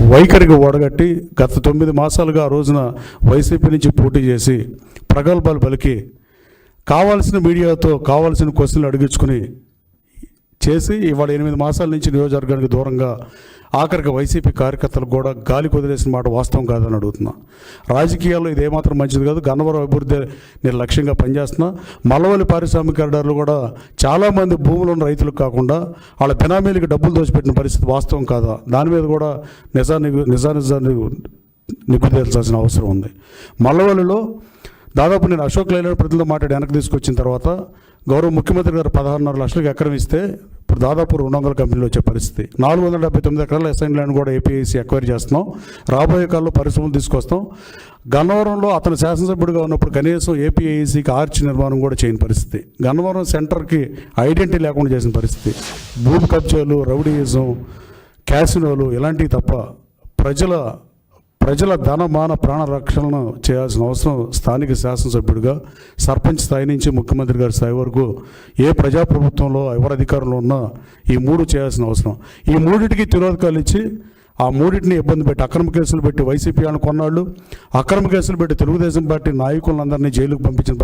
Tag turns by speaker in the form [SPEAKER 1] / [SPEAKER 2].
[SPEAKER 1] వైఖరికి ఓడగట్టి గత 9 మాసాలుగా ఆ రోజున వైసీపీ నుంచి పోటీ చేసి ప్రగల్భాలు పలికి కావాల్సిన మీడియాతో కావాల్సిన క్వశ్చన్లు అడిగించుకుని చేసి ఇవాళ 8 మాసాల నుంచి నియోజకవర్గానికి దూరంగా ఆఖరికి వైసీపీ కార్యకర్తలకు కూడా గాలి కుదిరేసిన మాట వాస్తవం కాదని అడుగుతున్నా. రాజకీయాల్లో ఇది ఏమాత్రం మంచిది కాదు. గన్నవరం అభివృద్ధి నేను లక్ష్యంగా పనిచేస్తున్నా. మల్లవల్లి పారిశ్రామికదారులు కూడా చాలామంది భూములు ఉన్న రైతులకు కాకుండా వాళ్ళ బినామీలకి డబ్బులు దోచిపెట్టిన పరిస్థితి వాస్తవం కాదా, దాని మీద కూడా నిజాన్ని నిగ్గు తేల్చాల్సిన అవసరం ఉంది. మల్లవల్లిలో దాదాపు నేను అశోక్ లైలాండ్ ప్రజలతో మాట్లాడి వెనక్కి తీసుకొచ్చిన తర్వాత గౌరవ ముఖ్యమంత్రి గారు 16.5 లక్షలకు ఎకరం ఇస్తే ఇప్పుడు దాదాపు 200 కంపెనీలు వచ్చే పరిస్థితి. 479 ఎకరాల అసైన్ ల్యాండ్ కూడా ఏపీఐసి ఎక్వైర్ చేస్తున్నాం. రాబోయే కాలంలో పరిశ్రమలు తీసుకొస్తాం. గన్నవరంలో అతను శాసనసభ్యుడిగా ఉన్నప్పుడు కనీసం ఏపీఐసికి ఆర్చ్ నిర్మాణం కూడా చేయని పరిస్థితి. గన్నవరం సెంటర్కి ఐడెంటిటీ లేకుండా చేసిన పరిస్థితి. భూమి కబ్జాలు, రౌడీయిజం, క్యాసినోలు ఇలాంటివి తప్ప ప్రజల ధనమాన ప్రాణ రక్షణను చేయాల్సిన అవసరం స్థానిక శాసనసభ్యుడిగా సర్పంచ్ స్థాయి నుంచి ముఖ్యమంత్రి గారి స్థాయి వరకు ఏ ప్రజాప్రభుత్వంలో ఎవరు అధికారంలో ఉన్నా ఈ 3 చేయాల్సిన అవసరం. ఈ 3టికి తిరోధకాలు ఇచ్చి ఆ 3టిని ఇబ్బంది పెట్టి అక్రమ కేసులు పెట్టి వైసీపీ అని కొన్నాళ్ళు, అక్రమ కేసులు పెట్టి తెలుగుదేశం పార్టీ నాయకులందరినీ జైలుకు పంపించిన